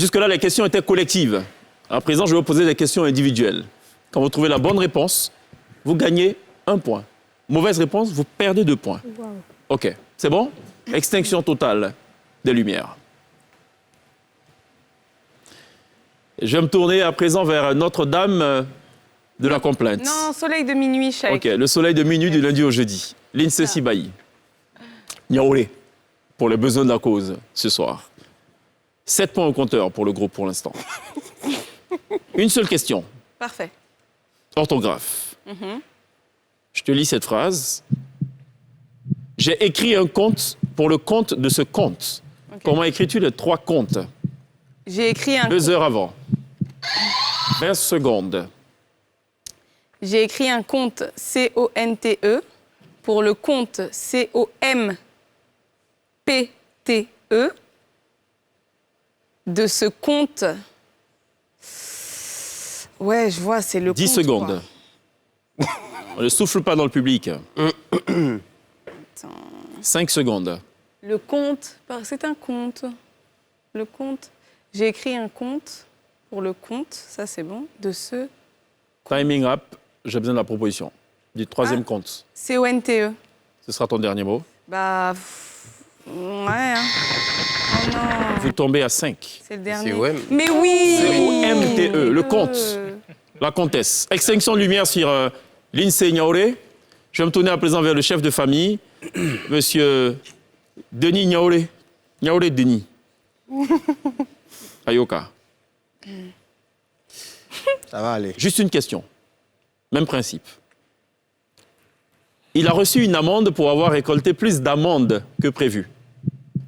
Jusque-là, les questions étaient collectives. À présent, je vais vous poser des questions individuelles. Quand vous trouvez la bonne réponse, vous gagnez 1 point. Mauvaise réponse, vous perdez 2 points. Wow. OK, c'est bon? Extinction totale des lumières. Je vais me tourner à présent vers Notre-Dame de la Complainte. Non, soleil de minuit, Cheikh. OK, le soleil de minuit du lundi au jeudi. L'INSEE Sibaï. Niaoulé, pour les besoins de la cause, ce soir. 7 points au compteur pour le groupe pour l'instant. Une seule question. Parfait. Orthographe. Je te lis cette phrase. J'ai écrit un conte pour le compte de ce conte. Ok. Comment écris-tu les 3 contes? J'ai écrit un 2 heures avant. 20 secondes. J'ai écrit un conte C-O-N-T-E pour le compte C-O-M-P-T-E de ce compte. Ouais, je vois, c'est le 10 compte, secondes. On ne souffle pas dans le public. 5 secondes. Le compte, c'est un conte. Le compte. J'ai écrit un conte pour le compte, ça c'est bon, de ce Timing up. J'ai besoin de la proposition. Du 3e compte. C-O-N-T-E. Ce sera ton dernier mot. Bah, ouais. Hein. Oh non, Vous tombez à 5. c'est le dernier. C-O-M. Mais oui. C-O-M-T-E, le compte. La comtesse. Extinction de lumière sur l'INSEE Niaoulé. Je vais me tourner à présent vers le chef de famille, monsieur Denis Niaoulé. Niaoulé Denis. Ayoka. Ça va aller. Juste une question. Même principe. Il a reçu une amende pour avoir récolté plus d'amandes que prévu.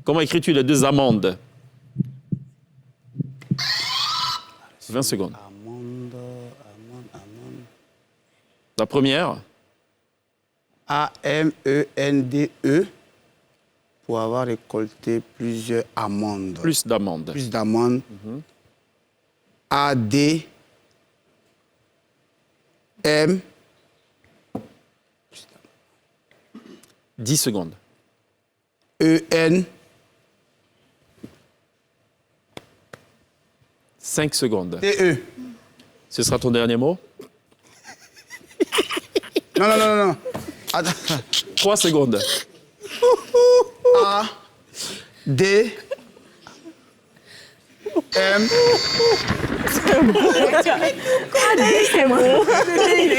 Comment écris-tu les 2 amandes? 20 secondes. Amande. La première, A-M-E-N-D-E pour avoir récolté plusieurs amandes. plus d'amandes. Plus d'amandes. A-D M 10 secondes. E-N 5 secondes. T-E. Ce sera ton dernier mot? Non. Attends. 3 secondes. A D M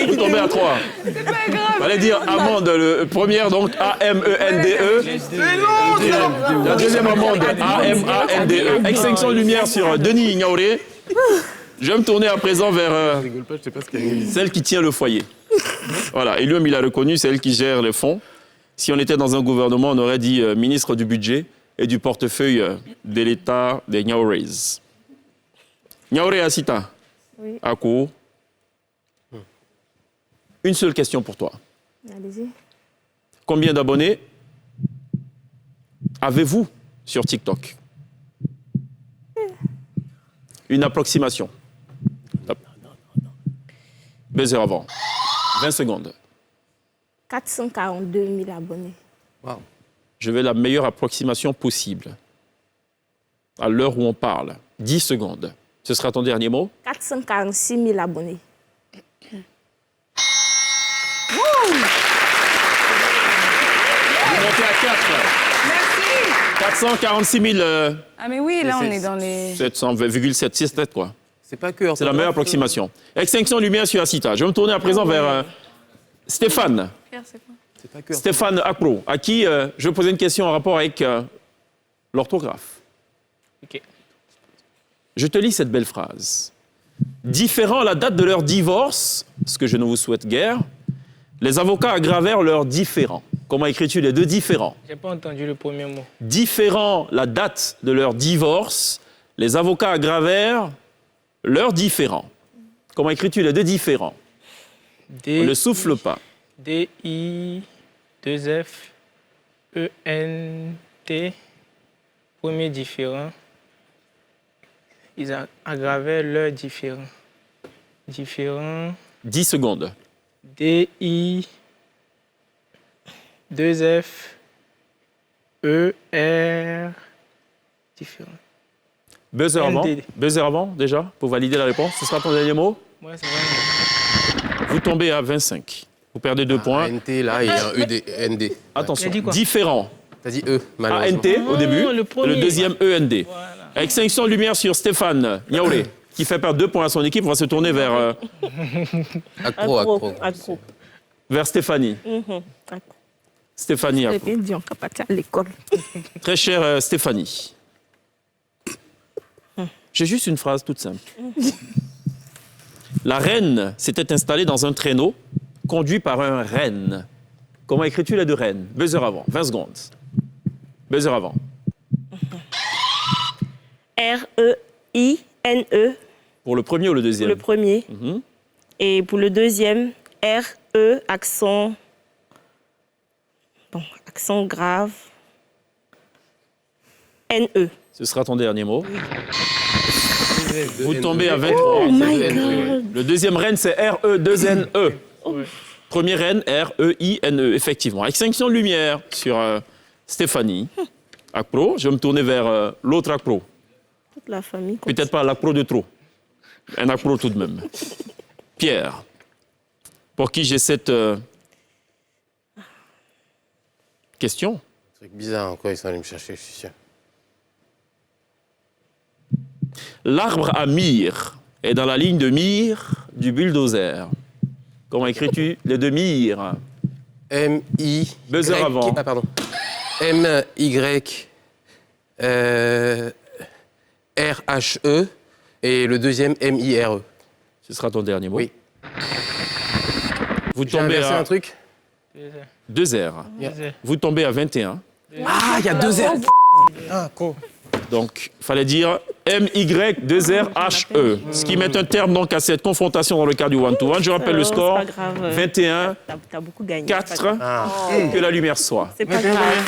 Vous tombez à 3. Fallait dire amende, le première, donc A-M-E-N-D-E. La deuxième amende, A-M-A-N-D-E. Extinction de lumière sur Denis Niaoulé. Je vais me tourner à présent vers celle qui tient le foyer. Voilà, et lui-même, il a reconnu, c'est elle qui gère les fonds. Si on était dans un gouvernement, on aurait dit ministre du budget et du portefeuille de l'État des Niaoulés. Niaoulé Asita. Oui. Ako. Une seule question pour toi. Allez-y. Combien d'abonnés avez-vous sur TikTok? Une approximation. Hop. 2 heures avant. 20 secondes. 442 000 abonnés. Wow. Je veux la meilleure approximation possible. À l'heure où on parle. 10 secondes. Ce sera ton dernier mot? 446 000 abonnés. Vous montez à 4. Merci. 446 000. Ah mais oui, là on c'est- est dans les... 700,767 quoi. C'est pas que. C'est la meilleure approximation. Extinction de lumière sur Asita. Je vais me tourner à présent vers Stéphane. Pierre, c'est quoi? C'est pas que. Stéphane Akro, à qui je vais poser une question en rapport avec l'orthographe. Ok. Je te lis cette belle phrase. Différant à la date de leur divorce, ce que je ne vous souhaite guère, les avocats aggravèrent leurs différends. Comment écris-tu les 2 différents? J'ai pas entendu le premier mot. Différant la date de leur divorce, les avocats aggravèrent leurs différends. Comment écris-tu les 2 différents? On ne souffle pas. D-I-2-F-E-N-T. Premier différent. Ils aggravaient leurs différents. Différents. 10 secondes. D-I. 2-F. E-R. Différent. Buzzer avant. ND. Buzzer avant, déjà, pour valider la réponse. Ce sera ton dernier mot. Ouais, c'est vrai. Vous tombez à 25. Vous perdez 2 points. NT, là, et un ED. Attention, Il a dit quoi différent. T'as dit E, malheureusement. ANT au début, le premier. le deuxième END. Voilà. Extinction de lumière sur Stéphane Niaoulé, qui fait perdre 2 points à son équipe. On va se tourner vers Accro. Stéphanie. Accro. Stéphanie, Et Accro. puis, dis, on peut partir à l'école. Très chère Stéphanie. J'ai juste une phrase toute simple. La reine s'était installée dans un traîneau conduit par un renne. Comment écris-tu les deux rennes? Buzzer avant, 20 secondes. Buzzer avant. R-E-I-N-E Pour le premier ou le pour deuxième? le premier. Mhm. Et pour le deuxième, R-E, accent. Bon, accent grave. N-E. Ce sera ton dernier mot. Vous tombez à Oh 23. my God. Le deuxième reine, c'est R-E-2-N-E. Ouais. Premier reine, R-E-I-N-E, effectivement. Extinction de lumière sur Stéphanie. Accro. Je vais me tourner vers l'autre accro. Toute la famille. Peut-être pas l'accro de trop. Un accro tout de même. Pierre, pour qui j'ai cette question. Truc bizarre, encore, ils sont allés me chercher, je suis sûr. L'arbre à mire est dans la ligne de mire du bulldozer. Comment écris-tu les deux mires? M-I... Buzzer avant. Ah, pardon. M-Y... R-H-E et le deuxième M-I-R-E. Ce sera ton dernier mot. Oui. Vous J'ai tombez inversé à un truc 2 R. Vous tombez à 21. Ah, il y a 2 R. Ah, cool. Donc, il fallait dire M-Y-2-R-H-E. Ce qui met un terme donc à cette confrontation dans le cadre du one-to-one. Je rappelle le C'est score. pas grave. 21, T'as beaucoup gagné. 4. C'est pas grave. Que la lumière soit. C'est pas grave.